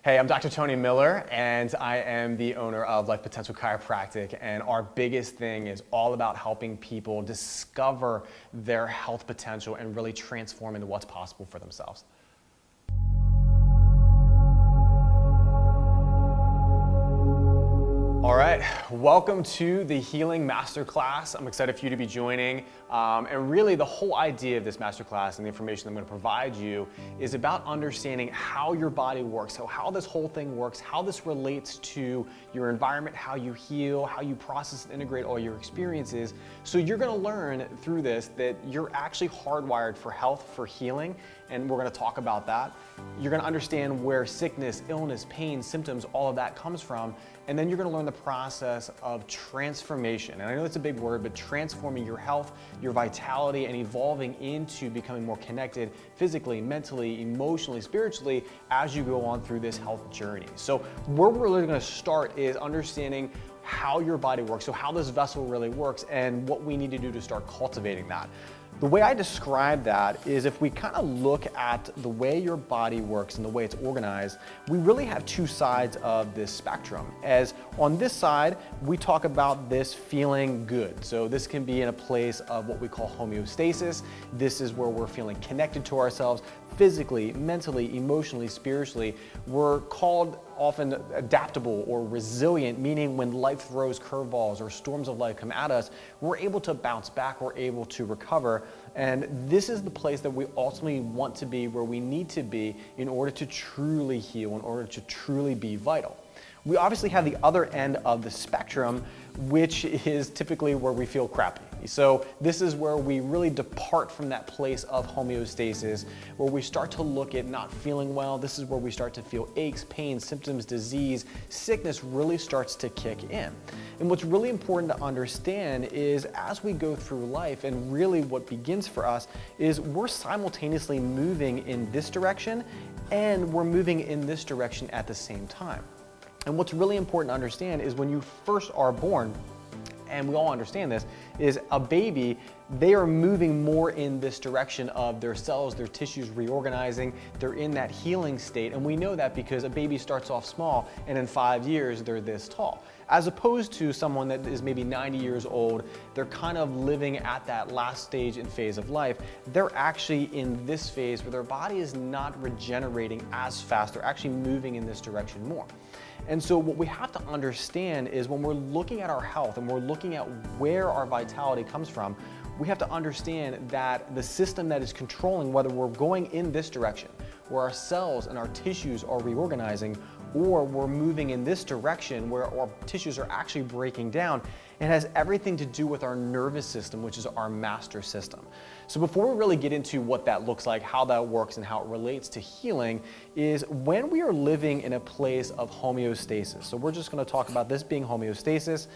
Hey, I'm Dr. Tony Miller, and I am the owner of Life Potential Chiropractic, and our biggest thing is all about helping people discover their health potential and really transform into what's possible for themselves. All right, welcome to the Healing Masterclass. I'm excited for you to be joining. And really the whole idea of this masterclass and the information I'm going to provide you is about understanding how your body works, so how this whole thing works, how this relates to your environment, how you heal, how you process and integrate all your experiences. So you're going to learn through this that you're actually hardwired for health, for healing, and we're going to talk about that. You're going to understand where sickness, illness, pain, symptoms, all of that comes from. And then you're going to learn the process of transformation. And I know it's a big word, but transforming your health, your vitality, and evolving into becoming more connected physically, mentally, emotionally, spiritually as you go on through this health journey. So where we're really going to start is understanding how your body works, so how this vessel really works, and what we need to do to start cultivating that. The way I describe that is if we kind of look at the way your body works and the way it's organized, we really have two sides of this spectrum. As on this side, we talk about this feeling good. So this can be in a place of what we call homeostasis. This is where we're feeling connected to ourselves physically, mentally, emotionally, spiritually. We're called often adaptable or resilient, meaning when life throws curveballs or storms of life come at us, we're able to bounce back, we're able to recover. And this is the place that we ultimately want to be, where we need to be in order to truly heal, in order to truly be vital. We obviously have the other end of the spectrum, which is typically where we feel crappy. So this is where we really depart from that place of homeostasis, where we start to look at not feeling well. This is where we start to feel aches, pains, symptoms, disease, sickness really starts to kick in. And what's really important to understand is as we go through life, and really what begins for us is we're simultaneously moving in this direction and we're moving in this direction at the same time. And what's really important to understand is when you first are born, and we all understand this, is a baby, they are moving more in this direction of their cells, their tissues reorganizing, they're in that healing state. And we know that because a baby starts off small and in 5 years they're this tall. As opposed to someone that is maybe 90 years old, they're kind of living at that last stage and phase of life. They're actually in this phase where their body is not regenerating as fast. They're actually moving in this direction more. And so what we have to understand is when we're looking at our health and we're looking at where our vitality comes from, we have to understand that the system that is controlling whether we're going in this direction, where our cells and our tissues are reorganizing, or we're moving in this direction where our tissues are actually breaking down, it has everything to do with our nervous system, which is our master system. So before we really get into what that looks like, how that works, and how it relates to healing, is when we are living in a place of homeostasis. So we're just going to talk about this being homeostasis.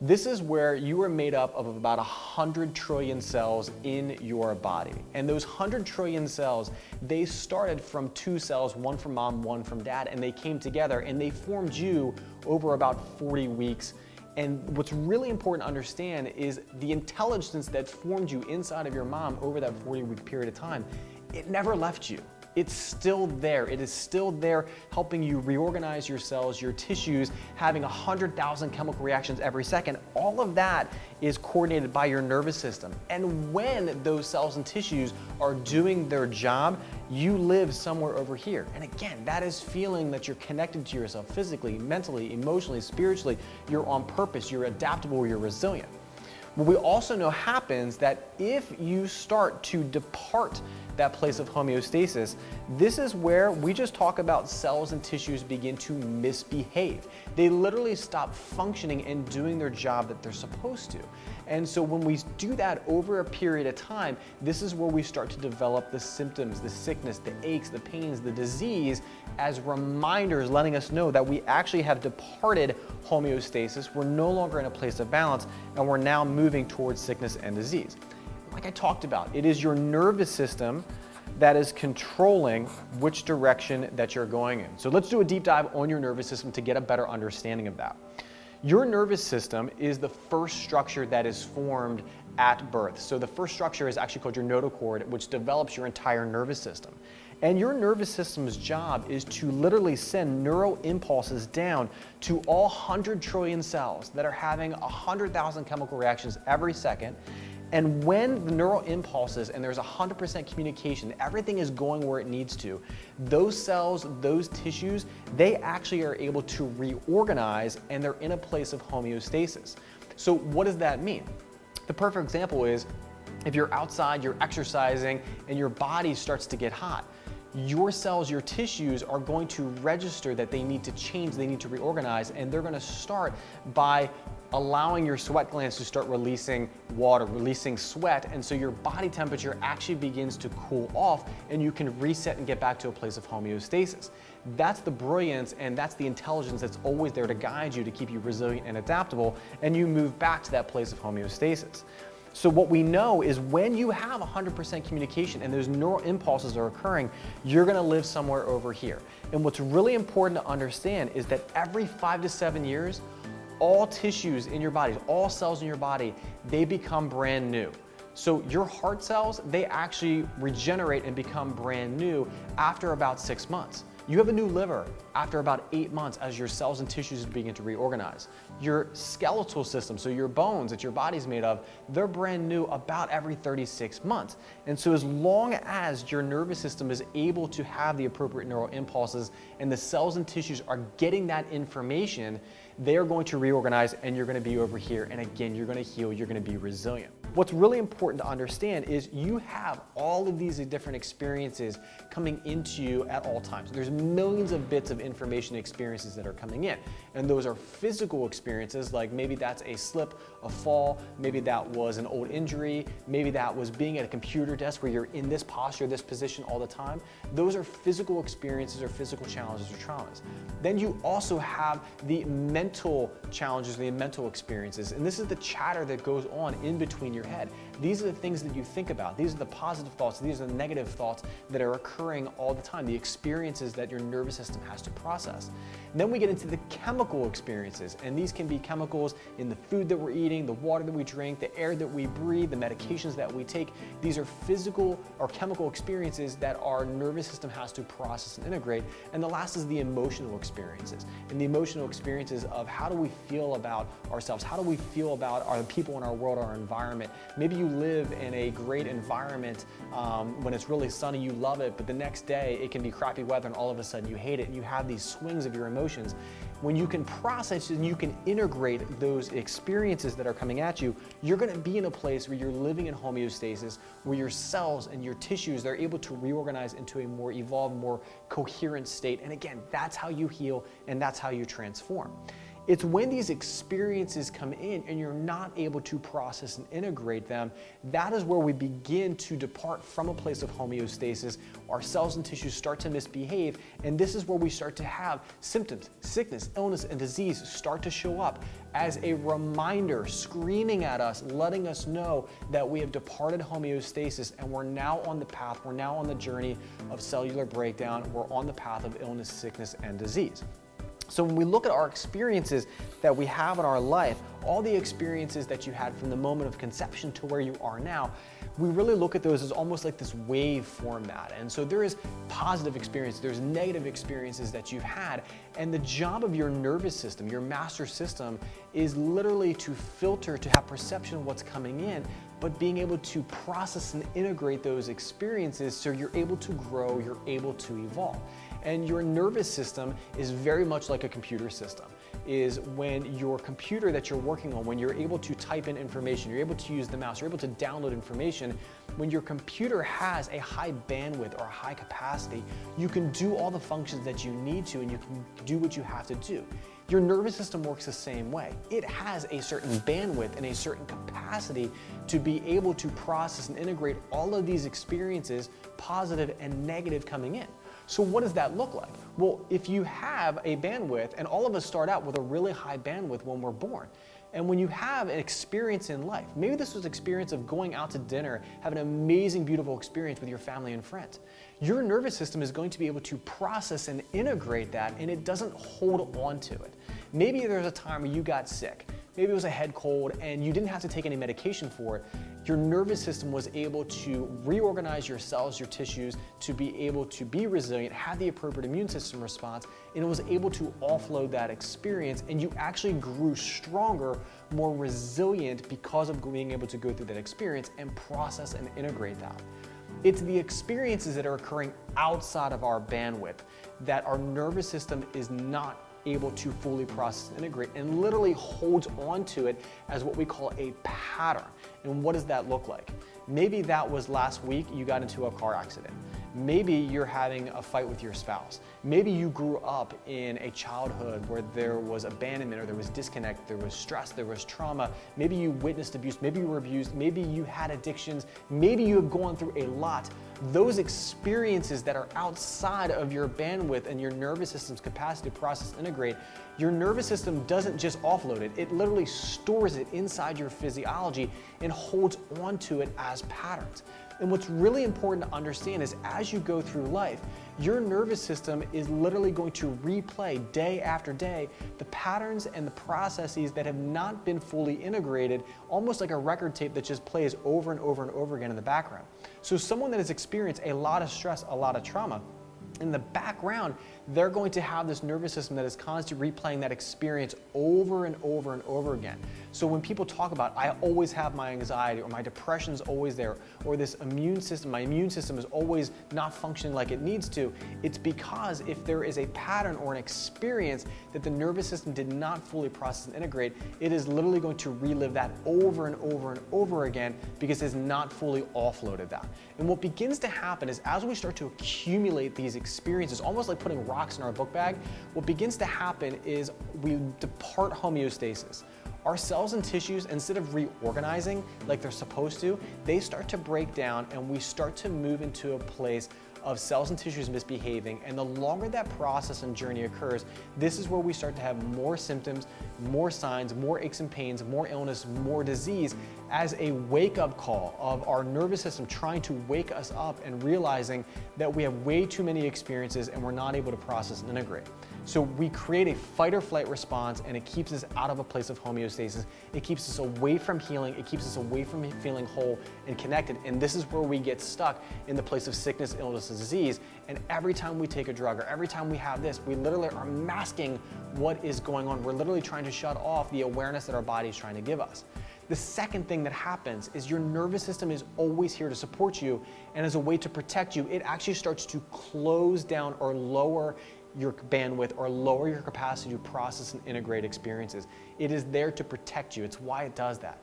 This is where you are made up of about 100 trillion cells in your body. And those 100 trillion cells, they started from two cells, one from mom, one from dad, and they came together and they formed you over about 40 weeks. And what's really important to understand is the intelligence that formed you inside of your mom over that 40-week period of time, it never left you. It's still there. It is still there helping you reorganize your cells, your tissues, having 100,000 chemical reactions every second. All of that is coordinated by your nervous system. And when those cells and tissues are doing their job, you live somewhere over here. And again, that is feeling that you're connected to yourself physically, mentally, emotionally, spiritually. You're on purpose, you're adaptable, you're resilient. What we also know happens that if you start to depart that place of homeostasis, this is where we just talk about cells and tissues begin to misbehave. They literally stop functioning and doing their job that they're supposed to. And so when we do that over a period of time, this is where we start to develop the symptoms, the sickness, the aches, the pains, the disease as reminders letting us know that we actually have departed homeostasis. We're no longer in a place of balance and we're now moving towards sickness and disease. Like I talked about, it is your nervous system that is controlling which direction that you're going in. So let's do a deep dive on your nervous system to get a better understanding of that. Your nervous system is the first structure that is formed at birth. So the first structure is actually called your notochord, which develops your entire nervous system. And your nervous system's job is to literally send neural impulses down to all 100 trillion cells that are having 100,000 chemical reactions every second. And when the neural impulses, and there's 100% communication, everything is going where it needs to, those cells, those tissues, they actually are able to reorganize, and they're in a place of homeostasis. So what does that mean? The perfect example is if you're outside, you're exercising, and your body starts to get hot. Your cells, your tissues are going to register that they need to change, they need to reorganize, and they're going to start by allowing your sweat glands to start releasing water, releasing sweat, and so your body temperature actually begins to cool off, and you can reset and get back to a place of homeostasis. That's the brilliance, and that's the intelligence that's always there to guide you, to keep you resilient and adaptable, and you move back to that place of homeostasis. So what we know is when you have 100% communication and those neural impulses are occurring, you're gonna live somewhere over here. And what's really important to understand is that every 5 to 7 years, all tissues in your body, all cells in your body, they become brand new. So your heart cells, they actually regenerate and become brand new after about 6 months. You have a new liver after about 8 months as your cells and tissues begin to reorganize. Your skeletal system, so your bones that your body's made of, they're brand new about every 36 months. And so as long as your nervous system is able to have the appropriate neural impulses and the cells and tissues are getting that information, they are going to reorganize, and you're going to be over here. And again, you're going to heal, you're going to be resilient. What's really important to understand is you have all of these different experiences coming into you at all times. There's millions of bits of information and experiences that are coming in. And those are physical experiences, like maybe that's a slip, a fall, maybe that was an old injury, maybe that was being at a computer desk where you're in this posture, this position all the time. Those are physical experiences or physical challenges or traumas. Then you also have the mental challenges, the mental experiences. And this is the chatter that goes on in between your head. These are the things that you think about. These are the positive thoughts. These are the negative thoughts that are occurring all the time, the experiences that your nervous system has to process. And then we get into the chemical experiences, and these can be chemicals in the food that we're eating, the water that we drink, the air that we breathe, the medications that we take. These are physical or chemical experiences that our nervous system has to process and integrate. And the last is the emotional experiences. And the emotional experiences of how do we feel about ourselves? How do we feel about our people in our world, our environment? Maybe you live in a great environment when it's really sunny, you love it, but the next day it can be crappy weather and all of a sudden you hate it, and you have these swings of your emotions. When you can process and you can integrate those experiences that are coming at you, you're going to be in a place where you're living in homeostasis, where your cells and your tissues, they're able to reorganize into a more evolved, more coherent state. And again, that's how you heal, and that's how you transform. It's when these experiences come in and you're not able to process and integrate them, that is where we begin to depart from a place of homeostasis. Our cells and tissues start to misbehave, and this is where we start to have symptoms, sickness, illness, and disease start to show up as a reminder, screaming at us, letting us know that we have departed homeostasis and we're now on the path, we're now on the journey of cellular breakdown, we're on the path of illness, sickness, and disease. So when we look at our experiences that we have in our life, all the experiences that you had from the moment of conception to where you are now, we really look at those as almost like this wave format. And so there is positive experiences, there's negative experiences that you've had, and the job of your nervous system, your master system, is literally to filter, to have perception of what's coming in, but being able to process and integrate those experiences so you're able to grow, you're able to evolve. And your nervous system is very much like a computer system. Is when your computer that you're working on, when you're able to type in information, you're able to use the mouse, you're able to download information, when your computer has a high bandwidth or a high capacity, you can do all the functions that you need to, and you can do what you have to do. Your nervous system works the same way. It has a certain bandwidth and a certain capacity to be able to process and integrate all of these experiences, positive and negative, coming in. So what does that look like? Well, if you have a bandwidth, and all of us start out with a really high bandwidth when we're born, and when you have an experience in life, maybe this was an experience of going out to dinner, having an amazing, beautiful experience with your family and friends, your nervous system is going to be able to process and integrate that, and it doesn't hold on to it. Maybe there's a time where you got sick. maybe it was a head cold, and you didn't have to take any medication for it, your nervous system was able to reorganize your cells, your tissues, to be able to be resilient, have the appropriate immune system response, and it was able to offload that experience, and you actually grew stronger, more resilient because of being able to go through that experience and process and integrate that. It's the experiences that are occurring outside of our bandwidth that our nervous system is not able to fully process and integrate, and literally holds on to it as what we call a pattern. And what does that look like? Maybe that was last week you got into a car accident. Maybe you're having a fight with your spouse. Maybe you grew up in a childhood where there was abandonment, or there was disconnect, there was stress, there was trauma. Maybe you witnessed abuse, maybe you were abused, maybe you had addictions, maybe you have gone through a lot. Those experiences that are outside of your bandwidth and your nervous system's capacity to process and integrate, your nervous system doesn't just offload it, it literally stores it inside your physiology and holds on to it as patterns. And what's really important to understand is as you go through life, your nervous system is literally going to replay day after day the patterns and the processes that have not been fully integrated, almost like a record tape that just plays over and over and over again in the background. So someone that has experienced a lot of stress, a lot of trauma, in the background, they're going to have this nervous system that is constantly replaying that experience over and over and over again. So when people talk about, I always have my anxiety, or my depression is always there, or this immune system, my immune system is always not functioning like it needs to, it's because if there is a pattern or an experience that the nervous system did not fully process and integrate, it is literally going to relive that over and over and over again because it's not fully offloaded that. And what begins to happen is as we start to accumulate these experiences, almost like putting rocks in our book bag, what begins to happen is we depart homeostasis. Our cells and tissues, instead of reorganizing like they're supposed to, they start to break down, and we start to move into a place of cells and tissues misbehaving. And the longer that process and journey occurs, this is where we start to have more symptoms, more signs, more aches and pains, more illness, more disease, as a wake-up call of our nervous system trying to wake us up and realizing that we have way too many experiences and we're not able to process and integrate. So we create a fight or flight response, and it keeps us out of a place of homeostasis. It keeps us away from healing. It keeps us away from feeling whole and connected. And this is where we get stuck, in the place of sickness, illness, and disease. And every time we take a drug, or every time we have this, we literally are masking what is going on. We're literally trying to shut off the awareness that our body is trying to give us. The second thing that happens is your nervous system is always here to support you, and as a way to protect you, it actually starts to close down or lower your bandwidth or lower your capacity to process and integrate experiences. It is there to protect you. It's why it does that.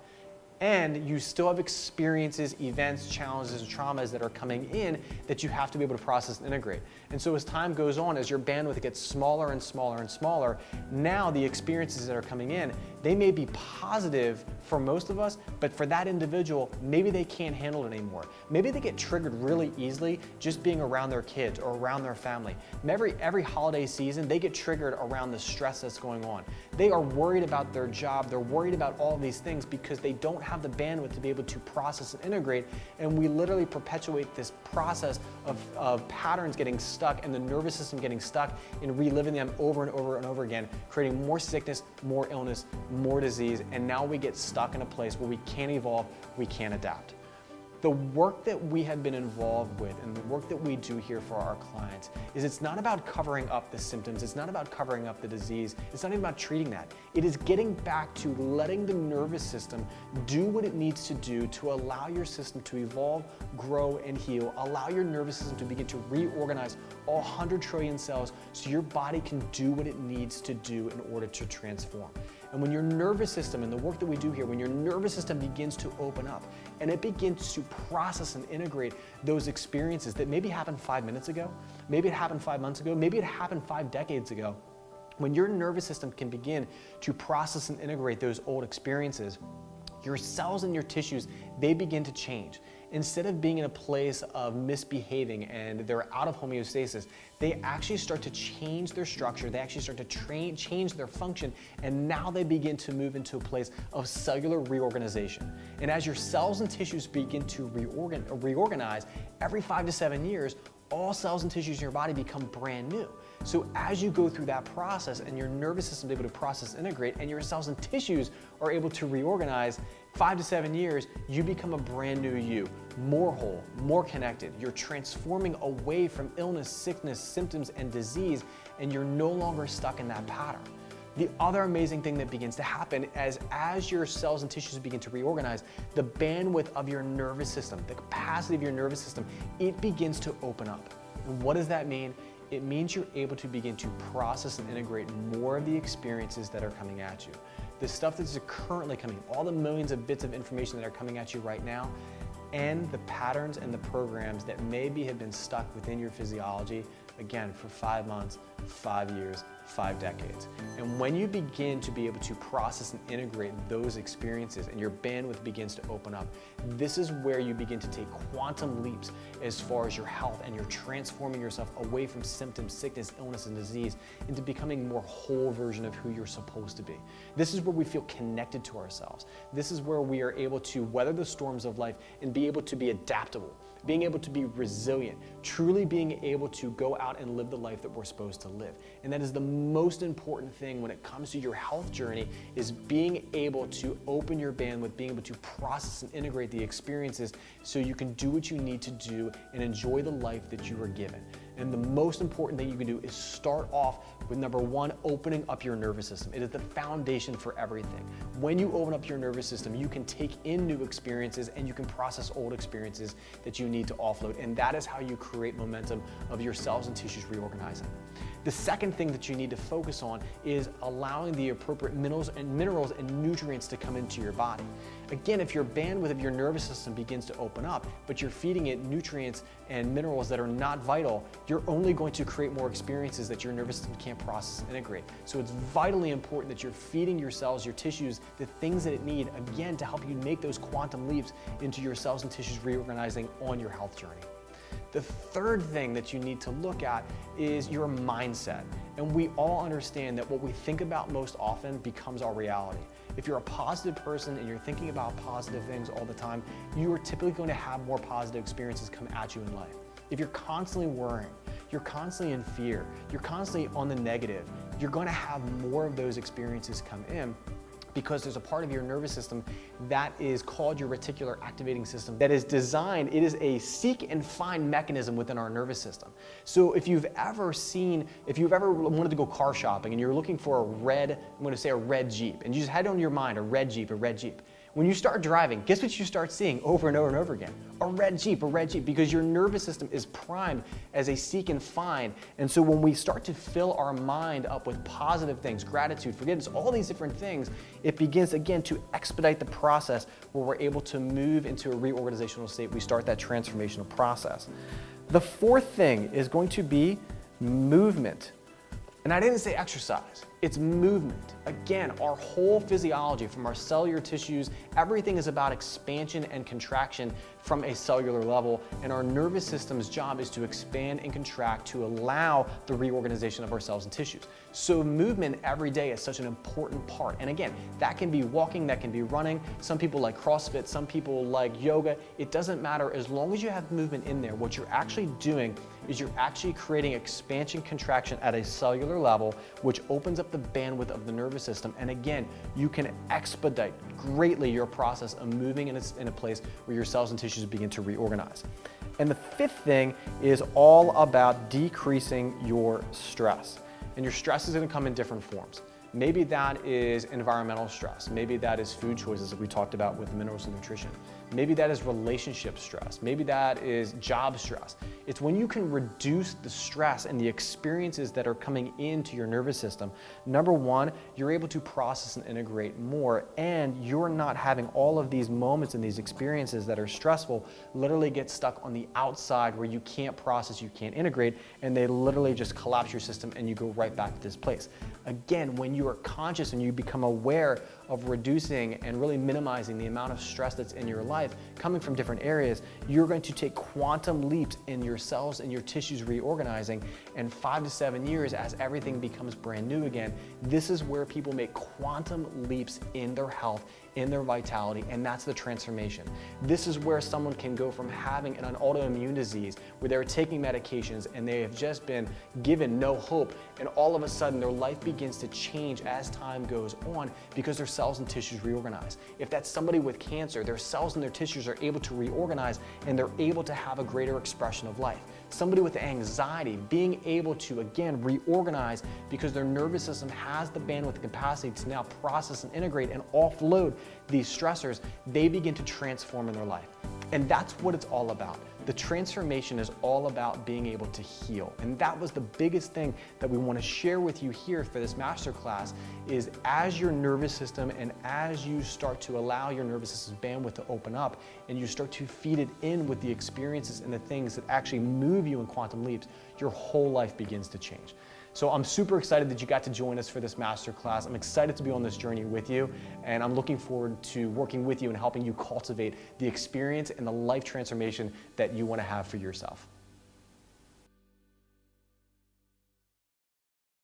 And you still have experiences, events, challenges, and traumas that are coming in that you have to be able to process and integrate. And so as time goes on, as your bandwidth gets smaller and smaller and smaller, now the experiences that are coming in, they may be positive for most of us, but for that individual, maybe they can't handle it anymore. Maybe they get triggered really easily just being around their kids or around their family. Every holiday season, they get triggered around the stress that's going on. They are worried about their job. They're worried about all these things because they don't have the bandwidth to be able to process and integrate, and we literally perpetuate this process of patterns getting stuck and the nervous system getting stuck and reliving them over and over and over again, creating more sickness, more illness, more disease, and now we get stuck in a place where we can't evolve, we can't adapt. The work that we have been involved with and the work that we do here for our clients is it's not about covering up the symptoms, it's not about covering up the disease, it's not even about treating that. It is getting back to letting the nervous system do what it needs to do to allow your system to evolve, grow, and heal, allow your nervous system to begin to reorganize all 100 trillion cells so your body can do what it needs to do in order to transform. And when your nervous system, and the work that we do here, when your nervous system begins to open up and it begins to process and integrate those experiences that maybe happened 5 minutes ago, maybe it happened 5 months ago, maybe it happened 5 decades ago, when your nervous system can begin to process and integrate those old experiences, your cells and your tissues, they begin to change. Instead of being in a place of misbehaving and they're out of homeostasis, they actually start to change their structure, they actually start to change their function, and now they begin to move into a place of cellular reorganization. And as your cells and tissues begin to reorganize, every 5 to 7 years, all cells and tissues in your body become brand new. So as you go through that process and your nervous system is able to process, integrate, and your cells and tissues are able to reorganize, 5 to 7 years, you become a brand new you, more whole, more connected. You're transforming away from illness, sickness, symptoms, and disease, and you're no longer stuck in that pattern. The other amazing thing that begins to happen as your cells and tissues begin to reorganize, the bandwidth of your nervous system, the capacity of your nervous system, it begins to open up. And what does that mean? It means you're able to begin to process and integrate more of the experiences that are coming at you. The stuff that's currently coming, all the millions of bits of information that are coming at you right now, and the patterns and the programs that maybe have been stuck within your physiology, again, for 5 months, 5 years, 5 decades. And when you begin to be able to process and integrate those experiences and your bandwidth begins to open up, this is where you begin to take quantum leaps as far as your health, and you're transforming yourself away from symptoms, sickness, illness, and disease into becoming a more whole version of who you're supposed to be. This is where we feel connected to ourselves. This is where we are able to weather the storms of life and be able to be adaptable, being able to be resilient, truly being able to go out and live the life that we're supposed to live. And that is the most important thing when it comes to your health journey, is being able to open your bandwidth, being able to process and integrate the experiences so you can do what you need to do and enjoy the life that you were given. And the most important thing you can do is start off with number one, opening up your nervous system. It is the foundation for everything. When you open up your nervous system, you can take in new experiences and you can process old experiences that you need to offload. And that is how you create momentum of your cells and tissues reorganizing. The second thing that you need to focus on is allowing the appropriate minerals and nutrients to come into your body. Again, if your bandwidth of your nervous system begins to open up, but you're feeding it nutrients and minerals that are not vital, you're only going to create more experiences that your nervous system can't process and integrate. So it's vitally important that you're feeding your cells, your tissues, the things that it need, again, to help you make those quantum leaps into your cells and tissues reorganizing on your health journey. The third thing that you need to look at is your mindset. And we all understand that what we think about most often becomes our reality. If you're a positive person and you're thinking about positive things all the time, you are typically going to have more positive experiences come at you in life. If you're constantly worrying, you're constantly in fear, you're constantly on the negative, you're going to have more of those experiences come in, because there's a part of your nervous system that is called your reticular activating system that is designed, it is a seek and find mechanism within our nervous system. So if you've ever wanted to go car shopping and you're looking for a red Jeep, and you just had on your mind a red Jeep. When you start driving, guess what you start seeing over and over and over again? A red Jeep, because your nervous system is primed as a seek and find. And so when we start to fill our mind up with positive things, gratitude, forgiveness, all these different things, it begins again to expedite the process where we're able to move into a reorganizational state. We start that transformational process. The fourth thing is going to be movement. And I didn't say exercise, it's movement. Again, our whole physiology, from our cellular tissues, everything is about expansion and contraction from a cellular level, and our nervous system's job is to expand and contract to allow the reorganization of our cells and tissues. So movement every day is such an important part. And again, that can be walking, that can be running. Some people like CrossFit, some people like yoga. It doesn't matter, as long as you have movement in there. What you're actually doing is you're actually creating expansion, contraction at a cellular level, which opens up the bandwidth of the nervous system. And again, you can expedite greatly your process of moving in a place where your cells and tissues begin to reorganize. And the fifth thing is all about decreasing your stress. And your stress is going to come in different forms. Maybe that is environmental stress. Maybe that is food choices that we talked about with minerals and nutrition. Maybe that is relationship stress. Maybe that is job stress. It's when you can reduce the stress and the experiences that are coming into your nervous system. Number one, you're able to process and integrate more, and you're not having all of these moments and these experiences that are stressful literally get stuck on the outside where you can't process, you can't integrate, and they literally just collapse your system and you go right back to this place. Again, when you are conscious and you become aware of reducing and really minimizing the amount of stress that's in your life coming from different areas, you're going to take quantum leaps in your cells and your tissues reorganizing. And 5 to 7 years, as everything becomes brand new again, this is where people make quantum leaps in their health, in their vitality, and that's the transformation. This is where someone can go from having an autoimmune disease where they're taking medications and they have just been given no hope, and all of a sudden their life begins to change as time goes on because their cells and tissues reorganize. If that's somebody with cancer, their cells and their tissues are able to reorganize and they're able to have a greater expression of life. Somebody with anxiety, being able to, again, reorganize because their nervous system has the bandwidth and capacity to now process and integrate and offload these stressors, they begin to transform in their life. And that's what it's all about. The transformation is all about being able to heal. And that was the biggest thing that we want to share with you here for this masterclass is as your nervous system and as you start to allow your nervous system's bandwidth to open up and you start to feed it in with the experiences and the things that actually move you in quantum leaps, your whole life begins to change. So I'm super excited that you got to join us for this masterclass. I'm excited to be on this journey with you, and I'm looking forward to working with you and helping you cultivate the experience and the life transformation that you want to have for yourself.